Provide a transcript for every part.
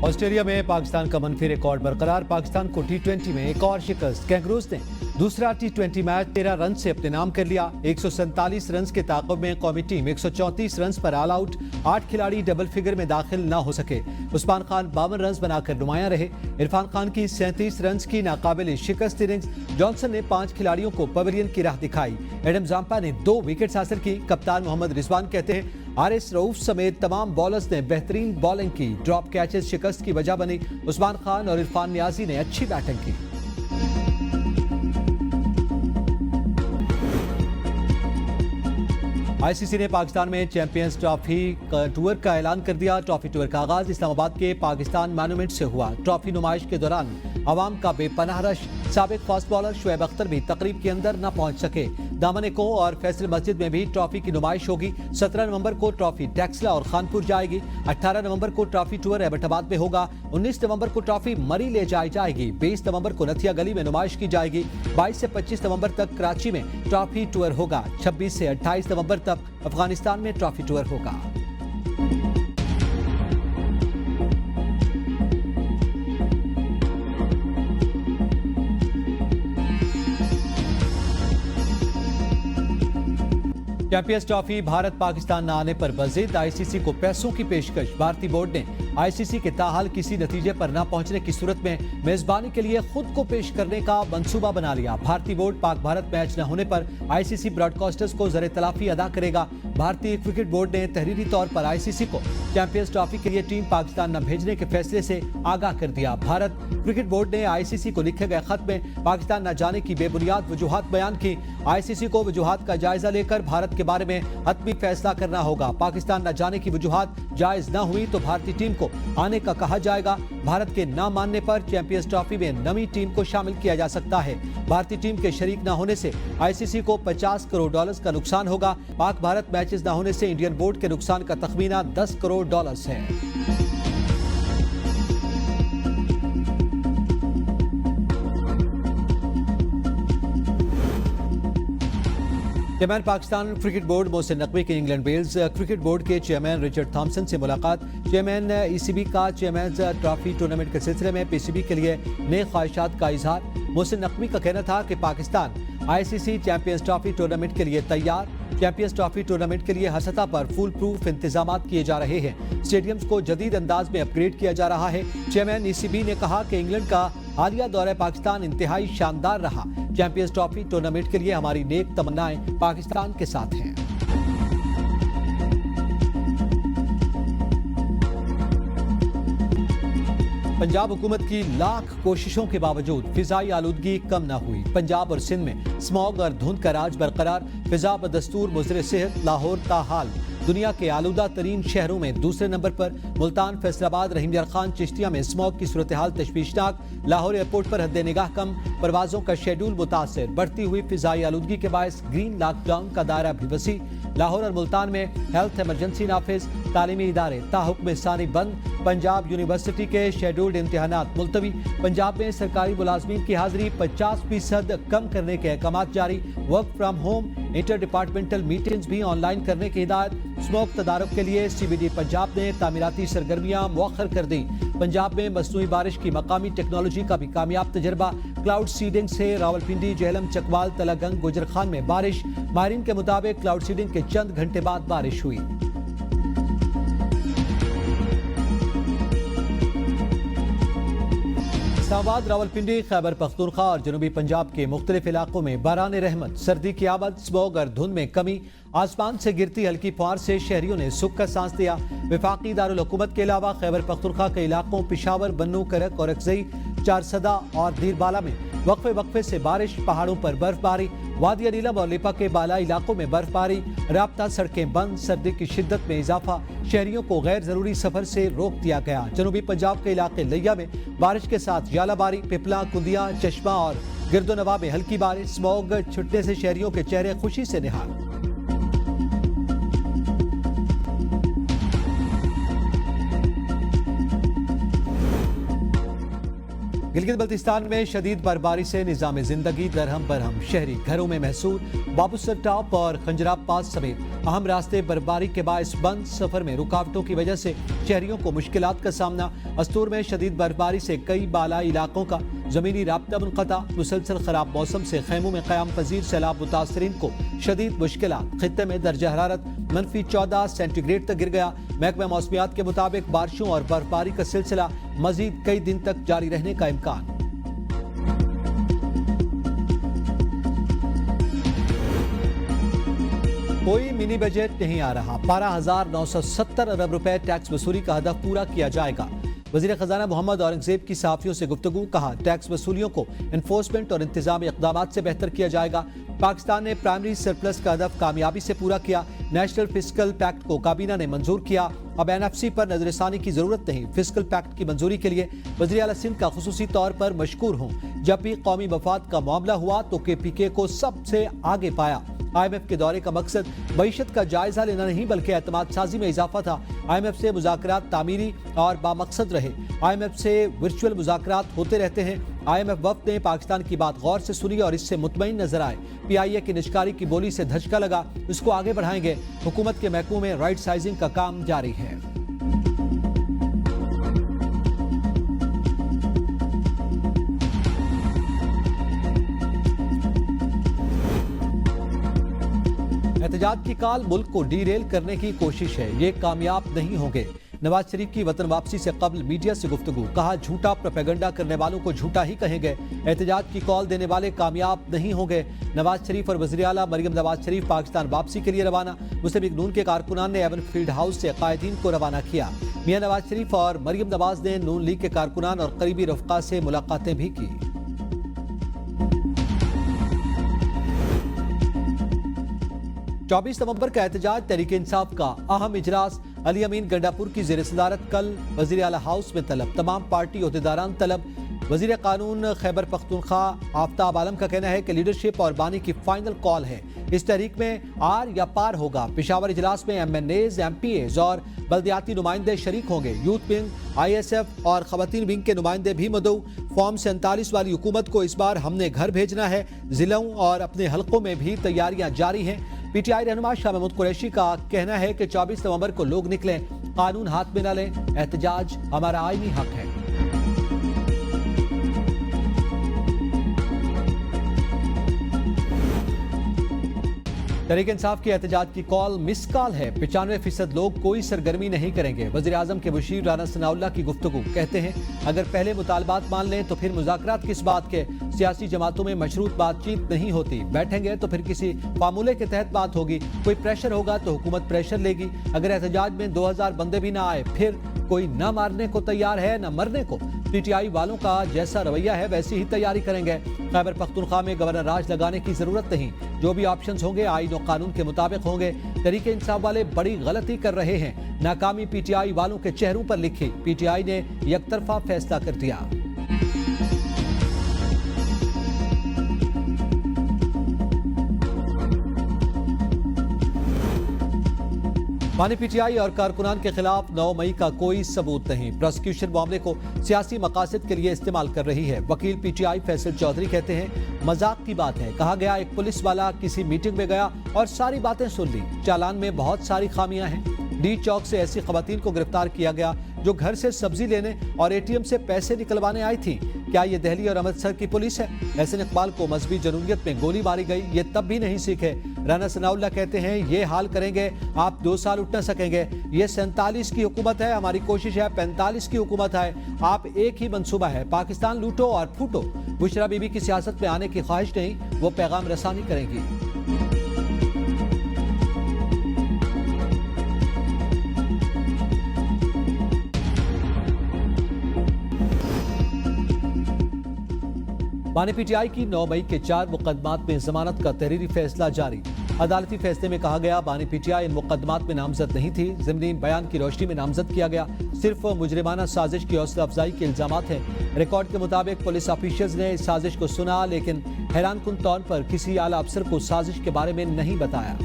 Australia में पाकिस्तान का मनफी रिकॉर्ड बरकरार। पाकिस्तान को टी20 में एक और शिकस्त। कैंगरूज ने दूसरा टी20 मैच 13 रन से अपने नाम कर लिया। 147 रन के ताक़ुब में कौमी टीम 134 रन पर ऑल आउट। 8 खिलाड़ी डबल फिगर में दाखिल न हो सके। उस्मान खान 52 रन बनाकर नुमाया रहे। इरफान खान की 37 रन की नाकाबिल शिकस्त इनिंग्स। जॉनसन ने 5 खिलाड़ियों को पवेलियन की राह दिखाई। एडम जाम्पा ने 2 विकेट हासिल की। कप्तान मोहम्मद रिजवान कहते हैं आरिस रऊफ समेत तमाम बॉलर्स ने बेहतरीन बॉलिंग की। ड्रॉप कैचेस शिकस्त की वजह बनी। उस्मान खान और इरफान नियाजी ने अच्छी बैटिंग की। आईसीसी ने पाकिस्तान में चैंपियंस ट्रॉफी टूर का ऐलान कर दिया। ट्रॉफी टूर का आगाज इस्लामाबाद के पाकिस्तान मॉन्यूमेंट से हुआ। ट्रॉफी नुमाइश के दौरान अवाम का बेपनाह रश। साबिक फास्ट बॉलर शुएब अख्तर भी तकरीब के अंदर न पहुंच सके। दामन को और फैसल मस्जिद में भी ट्रॉफी की नुमाइश होगी। 17 नवंबर को ट्रॉफी टैक्सला और खानपुर जाएगी। 18 नवंबर को ट्रॉफी टूर एबटाबाद में होगा। 19 नवंबर को ट्रॉफी मरी ले जाएगी। 20 नवंबर को नथिया गली में नुमाइश की जाएगी। 22 से 25 नवंबर तक कराची में ट्रॉफी टूर होगा। 26 से 28 नवंबर तक अफगानिस्तान में ट्रॉफी टूर होगा। चैंपियंस ट्रॉफी भारत पाकिस्तान न आने पर बज़िद। आईसीसी को पैसों की पेशकश। भारतीय बोर्ड ने आईसीसी के ताहाल किसी नतीजे पर न पहुंचने की सूरत में मेजबानी के लिए खुद को पेश करने का मंसूबा बना लिया। भारतीय बोर्ड पाक भारत मैच न होने पर आईसीसी ब्रॉडकास्टर्स को ज़र तलाफी अदा करेगा। भारतीय क्रिकेट बोर्ड ने तहरीरी तौर पर आईसीसी को चैंपियंस ट्रॉफी के लिए टीम पाकिस्तान न भेजने के फैसले से आगाह कर दिया। भारत क्रिकेट बोर्ड ने आईसीसी को लिखे गए खत में पाकिस्तान न जाने की बेबुनियाद वजूहात बयान की। आईसीसी को वजूहात का जायजा लेकर भारत के बारे में हतमी फैसला करना होगा। पाकिस्तान न जाने की वजूहात जायज न हुई तो भारतीय टीम को आने का कहा जाएगा। भारत के न मानने पर चैंपियंस ट्रॉफी में नई टीम को शामिल किया जा सकता है। भारतीय टीम के शरीक न होने से आईसीसी को $50 करोड़ का नुकसान होगा। पाक भारत मैचेस न होने से इंडियन बोर्ड के नुकसान का तखमीना $10 करोड़ है। Chairman Pakistan cricket board Mohsin Naqvi की इंग्लैंड वेल्स क्रिकेट बोर्ड के चेयरमैन रिचर्ड थॉमसन से मुलाकात। चेयरमैन ईसीबी का चेयरमैन ट्रॉफी टूर्नामेंट के सिलसिले में पीसीबी के लिए नए ख्वाहिशात का इजहार। मोहसिन नकवी का कहना था कि Pakistan ICC champions trophy tournament के लिए तैयार। चैंपियंस ट्रॉफी टूर्नामेंट के लिए हर सतह पर फुल प्रूफ इंतजाम किए जा रहे हैं। स्टेडियम्स को जदीद अंदाज में अपग्रेड किया जा रहा है। चेयरमैन ईसीबी ने कहा कि इंग्लैंड का हालिया दौरा पाकिस्तान इंतहाई शानदार रहा। चैंपियंस ट्रॉफी टूर्नामेंट के लिए हमारी नेक तमन्नाएं पाकिस्तान के साथ हैं। पंजाब हुकूमत की लाख कोशिशों के बावजूद फिजाई आलूदगी कम न हुई। पंजाब और सिंध में स्मॉग और धुंध का राज बरकरार। फिजा बदस्तूर मुज़र सेहत। लाहौर ताहाल दुनिया के आलूदा तरीन शहरों में दूसरे नंबर पर। मुल्तान, फैसलाबाद, रहीम यार खान, चिश्तिया में स्मॉग की सूरत हाल तशवीशनाक। लाहौर एयरपोर्ट पर हद निगाह कम। परवाजों का शेड्यूल मुतासर। बढ़ती हुई फिजाई आलूदगी के बायस ग्रीन लॉकडाउन का दायरा भी वसी। लाहौर और मुल्तान में हेल्थ इमरजेंसी नाफिज। तालीमी इदारे ताहुक्म सानी बंद। पंजाब यूनिवर्सिटी के शेड्यूल्ड इम्तिहानात मुलतवी। पंजाब में सरकारी मुलाजमीन की हाजिरी 50% कम करने के अहकाम जारी। Work from home, inter departmental meetings भी ऑनलाइन करने की हिदायत। स्मोक तदारुक के लिए सीबीडी पंजाब ने तामीराती सरगर्मियां मुअख्खर कर दी। पंजाब में मसनूई बारिश की मकामी टेक्नोलॉजी का भी कामयाब तजर्बा। क्लाउड सीडिंग से रावलपिंडी, जेहलम, चकवाल, तलागंग, गुजरखान में बारिश। माहिरीन के मुताबिक क्लाउड सीडिंग के चंद घंटे बाद बारिश हुई। इस्लामाबाद, रावलपिंडी, खैबर पख्तूनख्वा और जनूबी पंजाब के मुख्तलिफ इलाकों में बारान रहमत। सर्दी की आमद, स्मॉग और धुंध में कमी। आसमान से गिरती हल्की फुहार से शहरियों ने सुख का सांस लिया। वफाकी दारुल हुकूमत के अलावा खैबर पख्तूनख्वा के इलाकों पिशावर, बन्नू, करक और अक्सई, चारसदा और दीरबाला में वक्फे वक्फे से बारिश। पहाड़ों पर बर्फबारी। वादी नीलम और लिपा के बाला इलाकों में बर्फबारी। राब्ता सड़कें बंद। सर्दी की शिद्दत में इजाफा। शहरियों को गैर जरूरी सफर से रोक दिया गया। जनूबी पंजाब के इलाके लिया में बारिश के साथ जालाबारी। पिपला, कुंदिया, चश्मा और गिरदोनवा में हल्की बारिश। स्मॉग छुटने से शहरियों के चेहरे खुशी से निहार। गिलगित बल्तिस्तान में शदीद बर्फबारी से निजाम जिंदगी दरहम बरहम। शहरी घरों में महसूर। बाबूसर टॉप और खंजराब पास समेत अहम रास्ते बर्फबारी के बायस बंद। सफर में रुकावटों की वजह से शहरियों को मुश्किलात का सामना। अस्तूर में शदीद बर्फबारी से कई बालाई इलाकों का जमीनी राब्ता मुनक़ता। मुसलसल खराब मौसम से खैमों में क़याम पजीर सैलाब मुतासरीन को शदीद मुश्किलात। खित्ते में दर्जा हरारत -14 सेंटीग्रेड तक गिर गया। महकमा मौसमियात के मुताबिक बारिशों और बर्फबारी का सिलसिला मजीद कई दिन तक जारी रहने का इम्कान। कोई मिनी बजट नहीं आ रहा। 12,970 अरब रुपए टैक्स वसूली का हदफ पूरा किया जाएगा। वज़ीर खजाना मोहम्मद औरंगजेब की सहाफ़ियों से गुफ्तगू। कहा, टैक्स वसूलियों को एनफोर्समेंट और इंतजामी इक़दामात से बेहतर किया जाएगा। पाकिस्तान ने प्राइमरी सरप्लस का हदफ कामयाबी से पूरा किया। नेशनल फिस्कल पैक्ट को काबीना ने मंजूर किया। अब NFC पर नजरसानी की जरूरत नहीं। फिस्कल पैक्ट की मंजूरी के लिए वज़ीर आला सिंध का खुसूसी तौर पर मशकूर हूँ। जब भी कौमी मफाद का मामला हुआ तो KPK को सबसे आगे पाया। IMF के दौरे का मकसद मईशत का जायजा लेना नहीं बल्कि एतमाद साजी में इजाफा था। IMF से मुज़ाकरात तामीरी और बामकसद रहे। IMF से वर्चुअल मुज़ाकरात होते रहते हैं। IMF वफ़द ने पाकिस्तान की बात गौर से सुनी और इससे मुतमईन नजर आए। PIA की निष्कारी की बोली से धचका लगा। इसको आगे बढ़ाएंगे। हुकूमत के महकमों में राइट साइजिंग का काम जारी है। एहतजाज की काल मुल्क को डीरेल करने की कोशिश है। ये कामयाब नहीं होंगे। नवाज शरीफ की वतन वापसी से कबल मीडिया से गुफ्तगू। कहा, झूठा प्रोपेगेंडा करने वालों को झूठा ही कहेंगे। एहतजाज की कॉल देने वाले कामयाब नहीं होंगे। नवाज शरीफ और वज़ीर आला मरियम नवाज शरीफ पाकिस्तान वापसी के लिए रवाना। मुस्लिम लीग नून के कारकुनान ने एवन फील्ड हाउस से कायदीन को रवाना किया। मियां नवाज शरीफ और मरियम नवाज ने नून लीग के कारकुनान और करीबी रफ़का से मुलाकातें भी की। 24 नवंबर का एहतजाज तहरीक इंसाफ का अहम इजलास। अली अमीन गंडापुर की ज़ेर सदारत कल वज़ीर आला हाउस में तलब। तमाम पार्टी ओहदेदारान तलब। वज़ीर कानून खैबर पख्तूनख्वा आफ्ताब आलम का कहना है कि लीडरशिप और बानी की फाइनल कॉल है। इस तहरीक में आर या पार होगा। पेशावर इजलास में MNAs, MPAs और बल्दियाती नुमाइंदे शरीक होंगे। यूथ विंग, ISF और खवातीन विंग के नुमाइंदे भी मदऊ। फॉर्म 47 वाली हुकूमत को इस बार हमने घर भेजना है। जिलों और अपने हलकों में भी तैयारियां जारी हैं। PTI रहनुमा शाह महमूद कुरैशी का कहना है कि 24 नवंबर को लोग निकलें, कानून हाथ में न लें। एहतजाज हमारा आईनी हक है। तहरीक इंसाफ की एहतजाज की कॉल मिस कॉल है। 95% लोग कोई सरगर्मी नहीं करेंगे। वज़ीर आज़म के मुशीर राना सनाउल्लाह की गुफ्तगू। कहते हैं, अगर पहले मुतालबात मान लें तो फिर मुज़ाकरात किस बात के। सियासी जमातों में मशरूत बातचीत नहीं होती। बैठेंगे तो फिर किसी फार्मूले के तहत बात होगी। कोई प्रेशर होगा तो हुकूमत प्रेशर लेगी। अगर एहतजाज में 2000 बंदे भी ना आए, फिर कोई न मारने को तैयार है न मरने को। PTI वालों का जैसा रवैया है वैसी ही तैयारी करेंगे। खैबर पख्तूनख्वा में गवर्नर राज लगाने की जरूरत नहीं। जो भी ऑप्शंस होंगे आईन और कानून के मुताबिक होंगे। तहरीक इंसाफ वाले बड़ी गलती कर रहे हैं। नाकामी PTI वालों के चेहरों पर लिखी। PTI ने एकतरफा फैसला कर दिया। बानी PTI और कारकुनान के खिलाफ 9 मई का कोई सबूत नहीं। प्रोसिक्यूशन मामले को सियासी मकासद के लिए इस्तेमाल कर रही है। वकील PTI फैसल चौधरी कहते हैं, मजाक की बात है। कहा गया एक पुलिस वाला किसी मीटिंग में गया और सारी बातें सुन ली। चालान में बहुत सारी खामियां हैं। D चौक से ऐसी खवातीन को गिरफ्तार किया गया जो घर से सब्जी लेने और ATM से पैसे निकलवाने आई थी। क्या ये दिल्ली और अमृतसर की पुलिस है? एहसन इकबाल को मजहबी जनूनियत में गोली मारी गई, ये तब भी नहीं सीखे। राना सनाउल्लाह कहते हैं, ये हाल करेंगे आप 2 साल उठ न सकेंगे। ये 47 की हुकूमत है, हमारी कोशिश है 45 की हुकूमत है। आप एक ही मंसूबा है, पाकिस्तान लूटो और फूटो। बुशरा बीबी की सियासत में आने की ख्वाहिश नहीं, वो पैगाम रसानी करेंगी। बानी PTI की 9 मई के 4 मुकदमात में जमानत का तहरीरी फैसला जारी। अदालती फैसले में कहा गया, बानी PTI इन मुकदमात में नामजद नहीं थी। ज़िमनी बयान की रोशनी में नामजद किया गया। सिर्फ मुजरिमाना साजिश की हौसला अफजाई के इल्जामात हैं। रिकॉर्ड के मुताबिक पुलिस ऑफिशियल्स ने इस साजिश को सुना, लेकिन हैरानकुन तौर पर किसी आला अफसर को साजिश के बारे में नहीं बताया।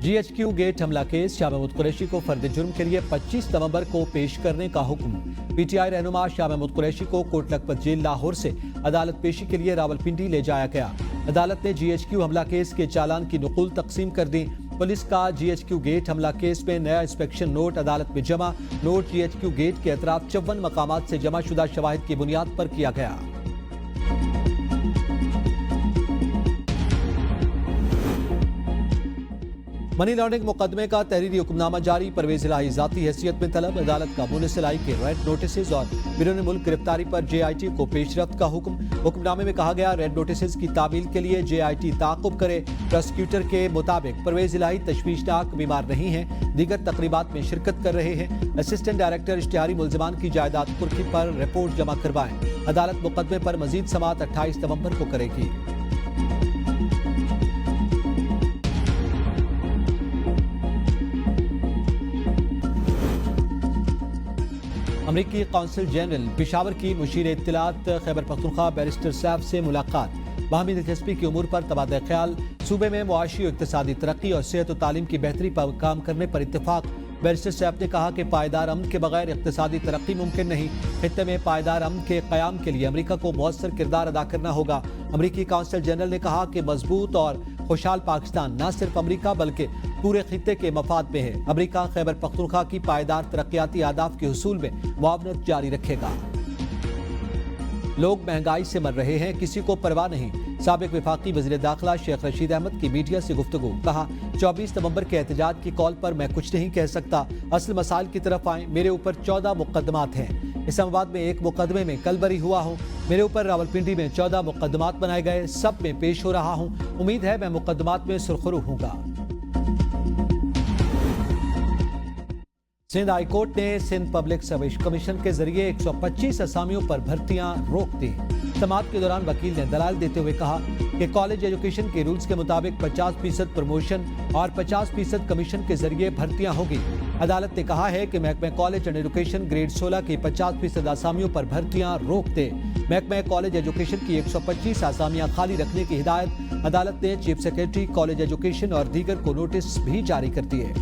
GHQ गेट हमला केस शाह महमूद कुरैशी को फर्द जुर्म के लिए 25 नवंबर को पेश करने का हुक्म। PTI रहनुमा शाह महमूद कुरैशी को कोट लखपत जेल लाहौर से अदालत पेशी के लिए रावलपिंडी ले जाया गया। अदालत ने GHQ हमला केस के चालान की नकुल तकसीम कर दी। पुलिस का GHQ गेट हमला केस में नया इंस्पेक्शन नोट अदालत में जमा। नोट GHQ गेट के अतराफ 54 मकामात से जमा शुदा शवाहिद की बुनियाद पर किया गया। मनी लॉन्ड्रिंग मुकदमे का तहरीरी हुक्मनामा जारी। परवेज इलाही जाती हैसियत में तलब। अदालत का मुनिसिपल इलाही के रेड नोटिस और बिरून मुल्क गिरफ्तारी पर JIT को पेशरफ्त का हुक्म। हुक्मनामे में कहा गया रेड नोटिस की तामील के लिए JIT ताक़ुब करे। प्रोसिक्यूटर के मुताबिक परवेज इलाही तशवीशनाक बीमार नहीं है, दीगर तकरीबात में शिरकत कर रहे हैं। असिस्टेंट डायरेक्टर इश्तिहारी मुलजमान की जायदाद कुर्की पर रिपोर्ट जमा करवाएं। अदालत मुकदमे पर मजीद समाअत 28 नवंबर को करेगी। अमरीकी कौंसल जनरल पेशावर की मुशीर इत्तलात खैबर पख्तूनख्वा बैरिस्टर सैफ से मुलाकात। बाहमी दिलचस्पी की उमूर पर तबादला ख्याल। सूबे में मुआशी और इक्तिसादी तरक्की और सेहत और तालीम की बेहतरी पर काम करने पर इत्तेफाक। बैरिस्टर सैफ ने कहा कि पायदार अमन के बगैर इक्तिसादी तरक्की मुमकिन नहीं। खित्ते में पायदार अमन के क़याम के लिए अमरीका को मौसर किरदार अदा करना होगा। अमरीकी कौंसल जनरल ने कहा कि मजबूत और खुशहाल पाकिस्तान न सिर्फ अमरीका बल्कि पूरे खित्ते के मफाद में है। अमरीका खैबर पख्तूनख्वा की पायदार तरक्याती अहदाफ के हुसूल में मुआवनत जारी रखेगा। लोग महंगाई से मर रहे हैं, किसी को परवाह नहीं। साबिक विफाकी वज़ीर दाखिला शेख रशीद अहमद की मीडिया से गुफ्तगू। कहा 24 नवंबर के एहतजाज की कॉल पर मैं कुछ नहीं कह सकता। असल मसाइल की तरफ आए। मेरे ऊपर 14 मुकदमात हैं। इस्लामाबाद में एक मुकदमे में कल बरी हुआ हूँ। मेरे ऊपर रावलपिंडी में 14 मुकदमात बनाए गए, सब में पेश हो रहा हूँ। उम्मीद है मैं मुकदमात में सुरखरू हूँगा। सिंध हाई कोर्ट ने सिंध पब्लिक सर्विस कमीशन के जरिए 125 असामियों पर भर्तियां रोक दी। समाअत के दौरान वकील ने दलाल देते हुए कहा कि कॉलेज एजुकेशन के रूल्स के मुताबिक 50% प्रमोशन और 50% कमीशन के जरिए भर्तियां होगी। अदालत ने कहा है कि महकमा कॉलेज एंड एजुकेशन ग्रेड 16 की 50% असामियों पर भर्तियां रोक दे। महकमा कॉलेज एजुकेशन की 125 असामियां खाली रखने की हिदायत अदालत ने चीफ सेक्रेटरी कॉलेज एजुकेशन और दीगर को नोटिस भी जारी कर दिए।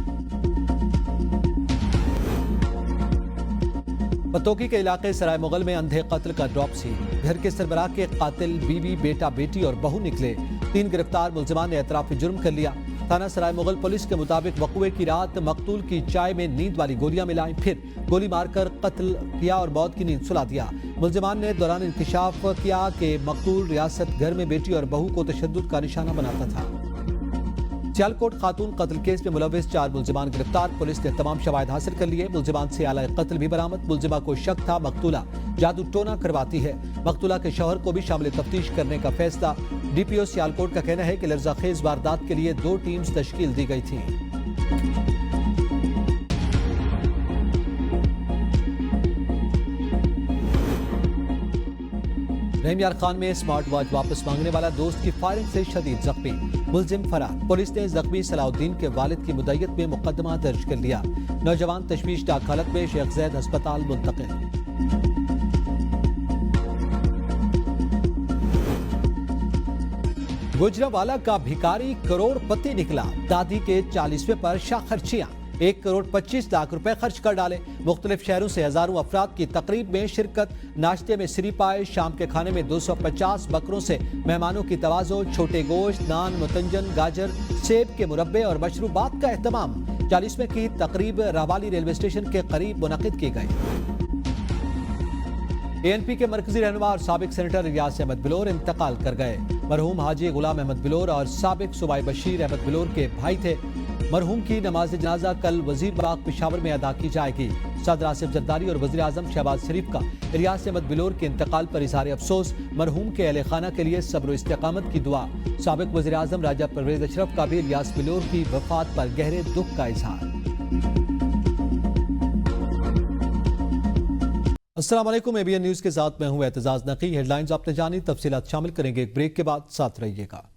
पतोकी के इलाके सराय मुगल में अंधे कत्ल का ड्रॉप सी। घर के सरबराह के कातिल बीवी, बेटा, बेटी और बहू निकले। 3 गिरफ्तार मुलजमान ने एतराफ जुर्म कर लिया। थाना सराय मुगल पुलिस के मुताबिक वक़ुए की रात मकतूल की चाय में नींद वाली गोलियां मिलाई, फिर गोली मारकर कत्ल किया और मौत की नींद सुला दिया। मुलजमान ने दौरान इंकशाफ किया कि मकतूल रियासत घर में बेटी और बहू को तशद्दुद का निशाना बनाता था। सियालकोट खातून कत्ल केस में मुलविस 4 मुलजिमान गिरफ्तार। पुलिस ने तमाम शवाहिद हासिल कर लिए। मुलजिमान से आला कत्ल भी बरामद। मुलजिमा को शक था मकतूला जादू टोना करवाती है। मकतूला के शौहर को भी शामिल तफ्तीश करने का फैसला। DPO सियालकोट का कहना है कि लर्जाखेज वारदात के लिए 2 टीम्स तश्कील दी गई थी। रहीम यार खान में स्मार्ट वॉच वापस मांगने वाला दोस्त की फायरिंग से शदीद जख्मी। मुलजिम फरार। पुलिस ने जख्मी सलाउद्दीन के वालिद की मुद्दत में मुकदमा दर्ज कर लिया। नौजवान तशवीशनाक हालत में शेख जैद अस्पताल मुंतकिल। गुजरावाला का भिखारी करोड़पति निकला। दादी के 40वें पर शाह खर्चियां 1 करोड़ 25 लाख रुपए खर्च कर डाले। मुख्तलिफ शहरों से हजारों अफराद की तकरीब में शिरकत। नाश्ते में सिरी पाए। शाम के खाने में 250 बकरों से मेहमानों की तवाज़ो। छोटे गोश्त, नान, मुतंजन, गाजर, सेब के मुरब्बे और मशरूबात का एहतमाम। 40वें की तकरीब रावाली रेलवे स्टेशन के करीब मुनक़िद की गई। ANP के मरकजी रहनुमा और साबिक सेनेटर रियाज अहमद बिलोर इंतकाल कर गए। मरहूम हाजी गुलाम अहमद बिलोर और साबिक सूबाई बशीर अहमद बिलोर के भाई थे। मरहूम की नमाज जनाजा कल वजीर बाग पेशावर में अदा की जाएगी। सदर आसिफ जरदारी और वज़ीर आज़म शहबाज शरीफ का रियाज अहमद बिलोर के इंतकाल पर इज़हार अफसोस। मरहूम के अहले खाना के लिए सब्र व इस्तिक़ामत की दुआ। साबिक वज़ीर आज़म राजा परवेज अशरफ का भी रियाज बिलोर की वफात पर गहरे दुख का इजहार। अस्सलाम वालेकुम। ABN न्यूज़ के साथ मैं हूं एतजाज नकी। हेडलाइंस आपने जानी, तफसीलात शामिल करेंगे एक ब्रेक के बाद। साथ रहिएगा।